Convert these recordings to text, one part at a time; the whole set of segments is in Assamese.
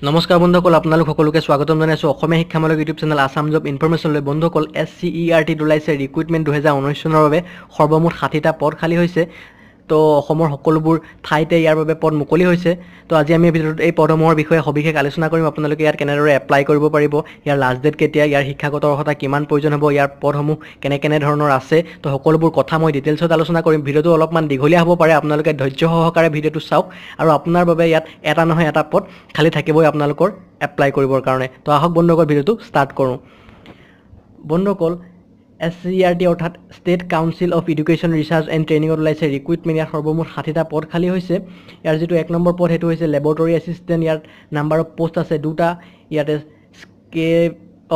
নমস্কাৰ বন্ধুসকল, আপোনালোক সকলোকে স্বাগতম জনাইছোঁ অসমীয়া শিক্ষামূলক ইউটিউব চেনেল আসাম জব ইনফৰমেশ্যনলৈ। বন্ধুসকল, SCERT ওলাইছে ৰিক্ৰুইটমেণ্ট 2019 চনৰ বাবে সৰ্বমুঠ 60টা পদ খালী হৈছে। তো অসমৰ সকলোবোৰ ঠাইতে ইয়াৰ বাবে পদ মুকলি হৈছে। তো আজি আমি ভিডিঅ'টোত এই পদসমূহৰ বিষয়ে সবিশেষ আলোচনা কৰিম। আপোনালোকে ইয়াত কেনেদৰে এপ্লাই কৰিব পাৰিব, ইয়াৰ লাষ্ট ডেট কেতিয়া, ইয়াৰ শিক্ষাগত অৰ্হতা কিমান প্ৰয়োজন হ'ব, ইয়াৰ পদসমূহ কেনে ধৰণৰ আছে, তো সকলোবোৰ কথা মই ডিটেইলছত আলোচনা কৰিম। ভিডিঅ'টো অলপমান দীঘলীয়া হ'ব পাৰে, আপোনালোকে ধৈৰ্য সহকাৰে ভিডিঅ'টো চাওক আৰু আপোনাৰ বাবে ইয়াত এটা নহয় এটা পদ খালী থাকিবই আপোনালোকৰ এপ্লাই কৰিবৰ কাৰণে। তো আহক বন্ধুসকল, ভিডিঅ'টো ষ্টাৰ্ট কৰোঁ। বন্ধুসকল, SCERT অৰ্থাৎ state council of education research and ট্ৰেইনিঙত ওলাইছে ৰিক্ৰুইটমেণ্ট। ইয়াত সৰ্বমুঠ 60টা পদ খালী হৈছে। ইয়াৰ যিটো 1 নম্বৰ পদ সেইটো হৈছে লেবৰেটৰী এছিষ্টেণ্ট। ইয়াত নাম্বাৰ অফ পোষ্ট আছে 2টা। ইয়াতে স্কেল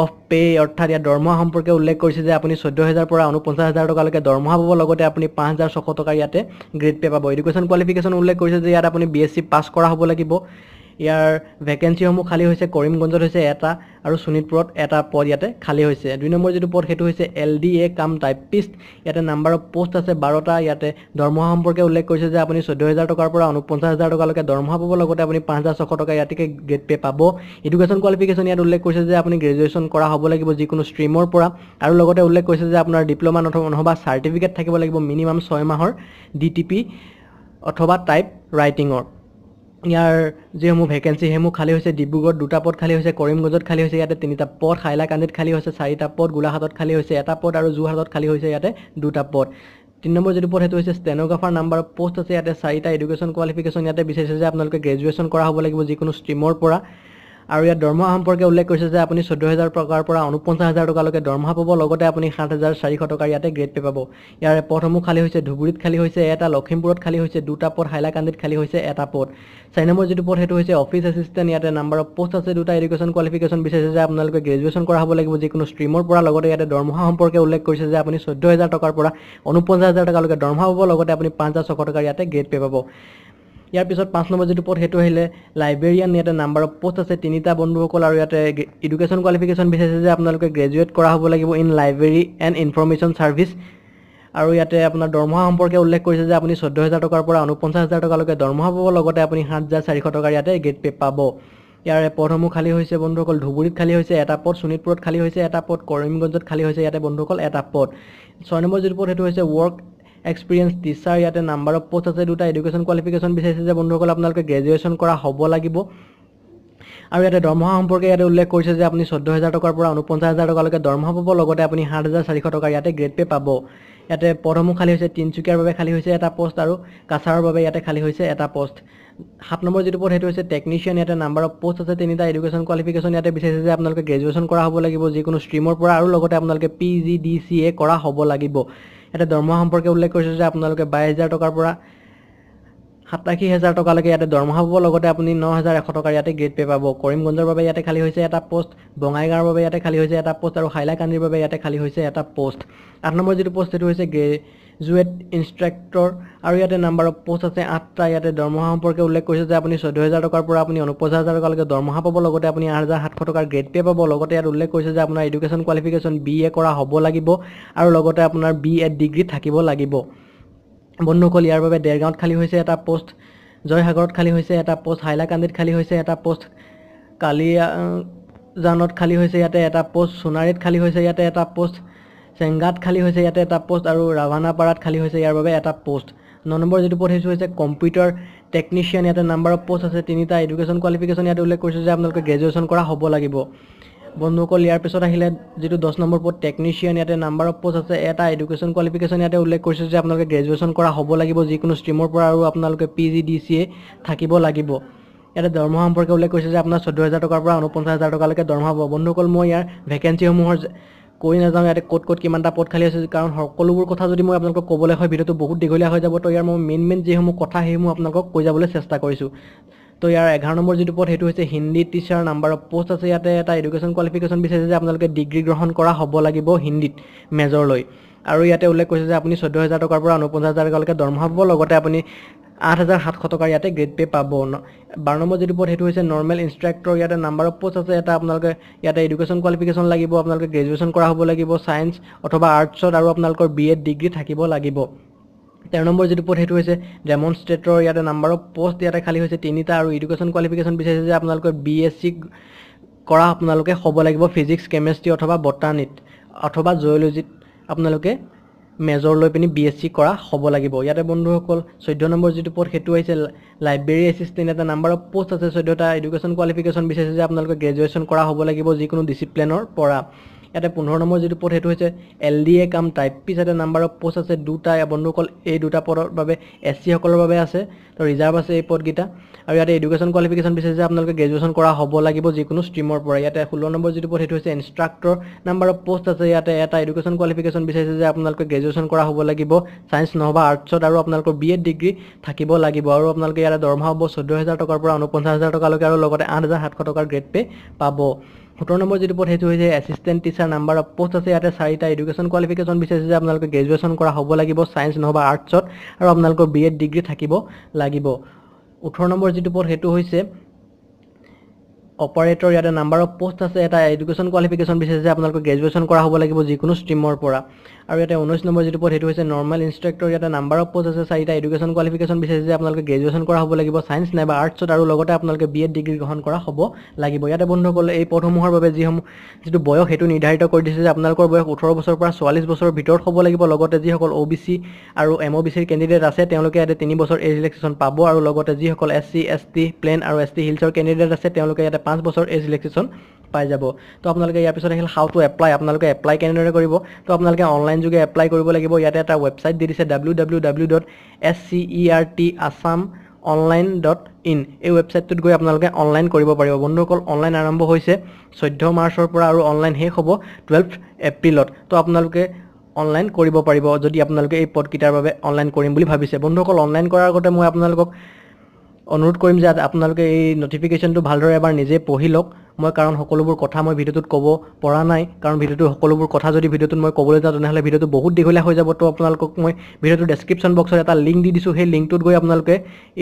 অফ পে অৰ্থাৎ ইয়াত দৰমহা সম্পৰ্কে উল্লেখ কৰিছে যে আপুনি 14,000 পৰা 49,000 টকালৈকে দৰমহা পাব, লগতে আপুনি 5,600 টকা ইয়াতে গ্ৰেড পে পাব। এডুকেশ্যন কোৱালিফিকেশ্যন উল্লেখ কৰিছে যে ইয়াত আপুনি BSc পাছ কৰা হ'ব লাগিব। ইয়াৰ ভেকেঞ্চিসমূহ খালী হৈছে কৰিমগঞ্জত হৈছে এটা আৰু শোণিতপুৰত এটা পদ ইয়াতে খালী হৈছে। 2 নম্বৰ যিটো পদ সেইটো হৈছে LDA কাম টাইপিষ্ট। ইয়াতে নাম্বাৰ অফ পোষ্ট আছে 12টা। ইয়াতে দৰমহা সম্পৰ্কে উল্লেখ কৰিছে যে আপুনি 14,000 টকাৰ পৰা 49,000 টকালৈকে দৰমহা পাব, লগতে আপুনি 5,600 টকা ইয়াতে গ্ৰেড পে পাব। এডুকেশ্যন কোৱালিফিকেশ্যন ইয়াত উল্লেখ কৰিছে যে আপুনি গ্ৰেজুৱেশ্যন কৰা হ'ব লাগিব যিকোনো ষ্ট্ৰীমৰ পৰা, আৰু লগতে উল্লেখ কৰিছে যে আপোনাৰ ডিপ্ল'মা নহ'বা চাৰ্টিফিকেট থাকিব লাগিব মিনিমাম 6 মাহৰ DTP অথবা টাইপ ৰাইটিঙৰ। ইয়াৰ যিসমূহ ভেকেঞ্চি সেইসমূহ খালী হৈছে ডিব্ৰুগড়ত 2টা পদ খালী হৈছে, কৰিমগঞ্জত খালী হৈছে ইয়াতে 3টা পদ, হাইলাকান্দিত খালী হৈছে 4টা পদ, গোলাঘাটত খালী হৈছে এটা পদ আৰু যোৰহাটত খালী হৈছে ইয়াতে 2টা পদ। 3 নম্বৰ যিটো পদ সেইটো হৈছে ষ্টেন'গ্ৰাফাৰ। নাম্বাৰ অফ পোষ্ট আছে ইয়াতে 4টা। এডুকেশ্যন কোৱালিফিকেশ্যন ইয়াতে বিচাৰিছে যে আপোনালোকে গ্ৰেজুৱেশ্যন কৰা হ'ব লাগিব যিকোনো ষ্ট্ৰীমৰ পৰা, আৰু ইয়াত দৰমহা সম্পৰ্কে উল্লেখ কৰিছে যে আপুনি 14,000 টকাৰ পৰা 49,000 টকালৈকে দৰমহা পাব, লগতে আপুনি 7,400 টকাৰ ইয়াতে গ্ৰেড পে পাব। ইয়াৰ পদসমূহ খালী হৈছে ধুবুৰীত খালী হৈছে এটা, লখিমপুৰত খালী হৈছে 2টা পদ, হাইলাকান্দিত খালী হৈছে এটা পদ। 4 নম্বৰ যিটো পদ সেইটো হৈছে অফিচ এছিষ্টেণ্ট। ইয়াতে নাম্বাৰ অফ পোষ্ট আছে 2টা। এডুকেশ্যন কোৱালিফিকেশ্যন বিচাৰিছে যে আপোনালোকে গ্ৰেজুৱেশ্যন কৰা হ'ব লাগিব যিকোনো ষ্ট্ৰীমৰ পৰা, লগতে ইয়াতে দৰমহা সম্পৰ্কে উল্লেখ কৰিছে যে আপুনি 14,000 টকাৰ পৰা 49,000 টকালৈকে দৰমহা পাব, লগতে আপুনি 5,600 টকাৰ ইয়াতে গ্ৰেড পে পাব। ইয়াৰ পিছত 5 নম্বৰ যিটো পদ সেইটো আহিলে লাইব্ৰেৰিয়ান। ইয়াতে নাম্বাৰ অফ পোষ্ট আছে 3টা বন্ধুসকল, আৰু ইয়াতে এডুকেশ্যন কোৱালিফিকেশ্যন বিচাৰিছে যে আপোনালোকে গ্ৰেজুৱেট কৰা হ'ব লাগিব in library and information service, আৰু ইয়াতে আপোনাৰ দৰমহা সম্পৰ্কে উল্লেখ কৰিছে যে আপুনি 14,000 টকাৰ পৰা 49,000 টকালৈকে দৰমহা পাব, লগতে আপুনি 7,400 টকাৰ ইয়াতে গ্ৰেড পে পাব। ইয়াৰে পদসমূহ খালী হৈছে বন্ধুসকল ধুবুৰীত খালী হৈছে এটা পদ, শোণিতপুৰত খালী হৈছে এটা পদ, কৰিমগঞ্জত খালী হৈছে ইয়াতে বন্ধুসকল এটা পদ। 6 নম্বৰ যিটো পদ সেইটো হৈছে ৱৰ্ক এক্সপিৰিয়েঞ্চ টিচাৰ। ইয়াতে নাম্বাৰ অফ পোষ্ট আছে 2টা। এডুকেশ্যন কোৱালিফিকেশ্যন বিচাৰিছে যে বন্ধুসকল আপোনালোকে গ্ৰেজুৱেশ্যন কৰা হ'ব লাগিব, আৰু ইয়াতে দৰমহা সম্পৰ্কে ইয়াতে উল্লেখ কৰিছে যে আপুনি 14,000 টকাৰ পৰা 49,000 টকালৈকে দৰমহা পাব, লগতে আপুনি 7,400 টকাৰ ইয়াতে গ্ৰেড পে পাব। ইয়াতে পদসমূহ খালী হৈছে তিনিচুকীয়াৰ বাবে খালী হৈছে এটা পোষ্ট, আৰু কাছাৰৰ বাবে ইয়াতে খালী হৈছে এটা পোষ্ট। 7 নম্বৰ যিটো পদ সেইটো হৈছে টেকনিচিয়ান। ইয়াতে নাম্বাৰ অফ পোষ্ট আছে 3টা। এডুকেশ্যন কোৱালিফিকেশ্যন ইয়াতে বিচাৰিছে যে আপোনালোকে গ্ৰেজুৱেশ্যন কৰা হ'ব লাগিব যিকোনো ষ্ট্ৰীমৰ পৰা, আৰু লগতে আপোনালোকে PGDCA কৰা হ'ব লাগিব। ইয়াতে দৰমহা সম্পৰ্কে উল্লেখ কৰিছে যে আপোনালোকে 22,000 টকাৰ পৰা 87,000 টকালৈকে ইয়াতে দৰমহা পাব, লগতে আপুনি 9,100 টকাৰ ইয়াতে গ্ৰেড পে পাব। কৰিমগঞ্জৰ বাবে ইয়াতে খালী হৈছে এটা পোষ্ট, বঙাইগাঁৱৰ বাবে ইয়াতে খালী হৈছে এটা পোষ্ট, আৰু হাইলাকান্দিৰ বাবে ইয়াতে খালী হৈছে এটা পোষ্ট। 8 নম্বৰ যিটো পোষ্ট সেইটো হৈছে গ্ৰেজুৱেট ইনষ্ট্ৰাক্টৰ, আৰু ইয়াতে নাম্বাৰ অফ পোষ্ট আছে 8টা। ইয়াতে দৰমহা সম্পৰ্কে উল্লেখ কৰিছে যে আপুনি 14,000 টকাৰ পৰা আপুনি 49,000 টকালৈকে দৰমহা পাব, লগতে আপুনি 8,700 টকাৰ গ্ৰেড পে পাব। লগতে ইয়াত উল্লেখ কৰিছে যে আপোনাৰ এডুকেশ্যন কোৱালিফিকেশ্যন BA কৰা হ'ব লাগিব, আৰু লগতে আপোনাৰ BEd ডিগ্ৰী থাকিব লাগিব। বন্ধুসকল, ইয়াৰ বাবে দেৰগাঁৱত খালী হৈছে এটা পোষ্ট, জয়সাগৰত খালী হৈছে এটা পোষ্ট, হাইলাকান্দিত খালী হৈছে এটা পোষ্ট, কালিয়াজানত খালী হৈছে ইয়াতে এটা পোষ্ট, সোণাৰীত খালী হৈছে ইয়াতে এটা পোষ্ট, চেংগাত খালী হৈছে ইয়াতে এটা পোষ্ট, আৰু ৰাভানাপাৰাত খালী হৈছে ইয়াৰ বাবে এটা পোষ্ট। 9 নম্বৰ যিটো পদ সেইটো হৈছে কম্পিউটাৰ টেকনিচিয়ান। ইয়াতে নাম্বাৰ অফ পোষ্ট আছে 3টা। এডুকেশ্যন কোৱালিফিকেশ্যন ইয়াতে উল্লেখ কৰিছে যে আপোনালোকে গ্ৰেজুৱেশ্যন কৰা হ'ব লাগিব। বন্ধুসকল, ইয়াৰ পিছত আহিলে যিটো 10 নম্বৰ পদ টেকনিচিয়ান। ইয়াতে নাম্বাৰ অফ পোষ্ট আছে এটা। এডুকেশ্যন কোৱালিফিকেশ্যন ইয়াতে উল্লেখ কৰিছে যে আপোনালোকে গ্ৰেজুৱেশ্যন কৰা হ'ব লাগিব যিকোনো ষ্ট্ৰীমৰ পৰা, আৰু আপোনালোকে PGDCA থাকিব লাগিব। ইয়াতে দৰমহা সম্পৰ্কে উল্লেখ কৰিছে যে আপোনাৰ 14,000 টকাৰ পৰা 49,000 টকালৈকে দৰমহা পাব। বন্ধুসকল, মই ইয়াৰ ভেকেঞ্চিসমূহৰ কৈ নাযাওঁ ইয়াতে ক'ত কিমানটা পদ খালী আছে, কাৰণ সকলোবোৰ কথা যদি মই আপোনালোকক ক'বলৈ হয় ভিডিঅ'টো বহুত দীঘলীয়া হৈ যাব। তো ইয়াৰ মই মেইন যিসমূহ কথা সেইসমূহ আপোনালোকক কৈ যাবলৈ চেষ্টা কৰিছোঁ। তো ইয়াৰ 11 নম্বৰ যিটো পদ সেইটো হৈছে Hindi teacher. Number of post আছে ইয়াতে এটা। এডুকেশ্যন কোৱালিফিকেশ্যন বিচাৰিছে যে আপোনালোকে ডিগ্ৰী গ্ৰহণ কৰা হ'ব লাগিব হিন্দীত মেজৰ লৈ, আৰু ইয়াতে উল্লেখ কৰিছে যে আপুনি 14,000 টকাৰ পৰা 49,000 টকালৈকে দৰমহা পাব, লগতে আপুনি 8,700 টকাৰ ইয়াতে গ্ৰেড পে পাব। 12 নম্বৰ যিটো পদ সেইটো হৈছে নৰ্মেল ইনষ্ট্ৰাক্টৰ। ইয়াতে নাম্বাৰ অফ পোষ্ট আছে এটা। আপোনালোকে ইয়াতে এডুকেশ্যন কোৱালিফিকেশ্যন লাগিব, আপোনালোকে গ্ৰেজুৱেশ্যন কৰা হ'ব লাগিব ছায়েন্স অথবা আৰ্টছত, আৰু আপোনালোকৰ BEd ডিগ্ৰী থাকিব লাগিব। 13 নম্বৰ যিটো পদ সেইটো হৈছে ডেমনষ্ট্ৰেটৰ ইয়াতে নাম্বাৰ অফ পোষ্ট ইয়াতে খালী হৈছে 3টা আৰু এডুকেশ্যন কোৱালিফিকেশ্যন বিচাৰিছে যে আপোনালোকে BSc কৰা আপোনালোকে হ'ব লাগিব ফিজিক্স কেমেষ্ট্ৰি অথবা বটানীত অথবা জুলজিত আপোনালোকে মেজৰ লৈ পিনি BSc কৰা হ'ব লাগিব ইয়াতে বন্ধুসকল 14 নম্বৰ যিটো পদ সেইটো হৈছে লাইব্ৰেৰী এছিষ্টেণ্ট এটা নাম্বাৰ অফ পোষ্ট আছে 14টা এডুকেশ্যন কোৱালিফিকেশ্যন বিচাৰিছে যে আপোনালোকে গ্ৰেজুৱেশ্যন কৰা হ'ব লাগিব যিকোনো ডিসিপ্লিনৰ পৰা ইয়াতে 15 নম্বৰ যিটো পদ সেইটো হৈছে LDA কাম টাইপিষ্ট এটা নাম্বাৰ অফ পোষ্ট আছে দুটা বন্ধুসকল এই দুটা পদৰ বাবে SC সকলৰ বাবে আছে তো ৰিজাৰ্ভ আছে এই পদকেইটা আৰু ইয়াতে এডুকেশ্যন কোৱালিফিকেশ্যন বিচাৰিছে আপোনালোকে গ্ৰেজুৱেশ্যন কৰা হ'ব লাগিব যিকোনো ষ্ট্ৰীমৰ পৰা ইয়াতে 16 নম্বৰ যিটো পদ সেইটো হৈছে ইনষ্ট্ৰাক্টৰ নাম্বাৰ অফ পোষ্ট আছে ইয়াতে এটা এডুকেশ্যন কোৱালিফিকেশ্যন বিচাৰিছে যে আপোনালোকে গ্ৰেজুৱেশ্যন কৰা হ'ব লাগিব সায়েন্স নহবা আৰ্টছত আৰু আপোনালোকৰ BA ডিগ্ৰী থাকিব লাগিব আৰু আপোনালোকে ইয়াতে দৰমহা হ'ব 14000 টকাৰ পৰা 49000 টকালৈকে আৰু লগতে 8700 টকাৰ গ্ৰেড পে পাব 17 নম্বৰ যিটো পদ সেইটো হৈছে assistant teacher number of post আছে ইয়াতে 4টা এডুকেশ্যন কোৱালিফিকেশ্যন বিচাৰিছে যে আপোনালোকে গ্ৰেজুৱেশ্যন কৰা হ'ব লাগিব সায়েন্স নহবা আৰ্টছত আৰু আপোনালোকৰ BA ডিগ্ৰী থাকিব লাগিব 18 নম্বৰ যিটো পদ সেইটো হৈছে অপাৰেটৰ ইয়াতে নাম্বাৰ অফ পোষ্ট আছে এটা এডুকেশ্যন কোৱালিফিকেশ্যন বিচাৰিছে যে আপোনালোকে গ্ৰেজুৱেশ্যন কৰা হ'ব লাগিব যিকোনো ষ্ট্ৰীমৰ পৰা আৰু ইয়াতে 19 নম্বৰ যিটো পদ সেইটো হৈছে নৰ্মেল ইনষ্ট্ৰাক্টৰ ইয়াতে নাম্বাৰ অফ পোষ্ট আছে 4টা এডুকেশ্যন কোৱালিফিকেশ্যন বিচাৰিছে যে আপোনালোকে গ্ৰেজুৱেশ্যন কৰা হ'ব লাগিব সায়েন্স নাইবা আৰ্টছত আৰু লগতে আপোনালোকে BA ডিগ্ৰী গ্ৰহণ কৰা হ'ব লাগিব ইয়াতে বন্ধুসকল এই পদসমূহৰ বাবে যিটো বয়স সেইটো নিৰ্ধাৰিত কৰি দিছে যে আপোনালোকৰ বয়স 18 বছৰৰ পৰা 44 বছৰৰ ভিতৰত হ'ব লাগিব লগতে যিসকল OBC আৰু MOBC কেণ্ডিডেট আছে তেওঁলোকে ইয়াতে 3 বছৰ এজ ৰিলেক্সেশ্যন পাব আৰু লগতে যিসকল SC ST প্লেন আৰু ST হিলছৰ কেণ্ডিডেট আছে তেওঁলোকে ইয়াতে 5 বছৰ এজ ৰিলেক্সেশ্যন পাই যাব তো আপোনালোকে ইয়াৰ পিছত আহিল হাউ টু এপ্লাই আপোনালোকে এপ্লাই কেনেদৰে কৰিব তো আপোনালোকে অনলাইন যোগে এপ্লাই কৰিব লাগিব ইয়াতে এটা ৱেবছাইট দি দিছে www.scert.assam.online.in এই ৱেবছাইটটোত গৈ আপোনালোকে অনলাইন কৰিব পাৰিব বন্ধুসকল অনলাইন আৰম্ভ হৈছে 14 মাৰ্চৰ পৰা আৰু অনলাইন শেষ হ'ব 12 এপ্ৰিলত তো আপোনালোকে অনলাইন কৰিব পাৰিব যদি আপোনালোকে এই পদকেইটাৰ বাবে অনলাইন কৰিম বুলি ভাবিছে বন্ধুসকল অনলাইন কৰাৰ আগতে মই আপোনালোকক অনুৰোধ কৰিম যে আপোনালোকে এই নটিফিকেশ্যনটো ভালদৰে এবাৰ নিজে পঢ়ি লওক মই কাৰণ সকলোবোৰ কথা মই ভিডিঅ'টোত ক'ব পৰা নাই কাৰণ ভিডিঅ'টো সকলোবোৰ কথা যদি ভিডিঅ'টোত মই ক'বলৈ যাওঁ তেনেহ'লে ভিডিঅ'টো বহুত দীঘলীয়া হৈ যাব তো আপোনালোকক মই ভিডিঅ'টোৰ ডেছক্ৰিপশ্যন বক্সত এটা লিংক দি দিছোঁ সেই লিংকটোত গৈ আপোনালোকে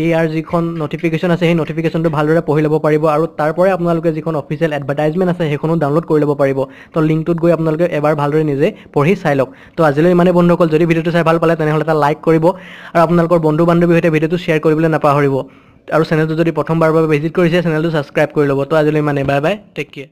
ইয়াৰ যিখন নটিফিকেশ্যন আছে সেই নটিফিকেশ্যনটো ভালদৰে পঢ়ি ল'ব পাৰিব আৰু তাৰ পৰাই আপোনালোকে যিখন অফিচিয়েল এডভাৰটাইজমেণ্ট আছে সেইখনো ডাউনলোড কৰি ল'ব পাৰিব তো লিংকটোত গৈ আপোনালোকে এবাৰ ভালদৰে নিজে পঢ়ি চাই লওক তো আজিলৈ ইমানেই বন্ধুসকল যদি ভিডিঅ'টো চাই ভাল পালে তেনেহ'লে এটা লাইক কৰিব আৰু আপোনালোকৰ বন্ধু বান্ধৱীৰ সৈতে ভিডিঅ'টো শ্বেয়াৰ কৰিবলৈ নাপাহৰিব আৰু চেনেলটো যদি প্ৰথমবাৰৰ বাবে ভিজিট কৰিছে চেনেলটো ছাবস্ক্ৰাইব কৰি ল'ব তো আজিলৈ ইমানেই বাই বাই টেক কেয়াৰ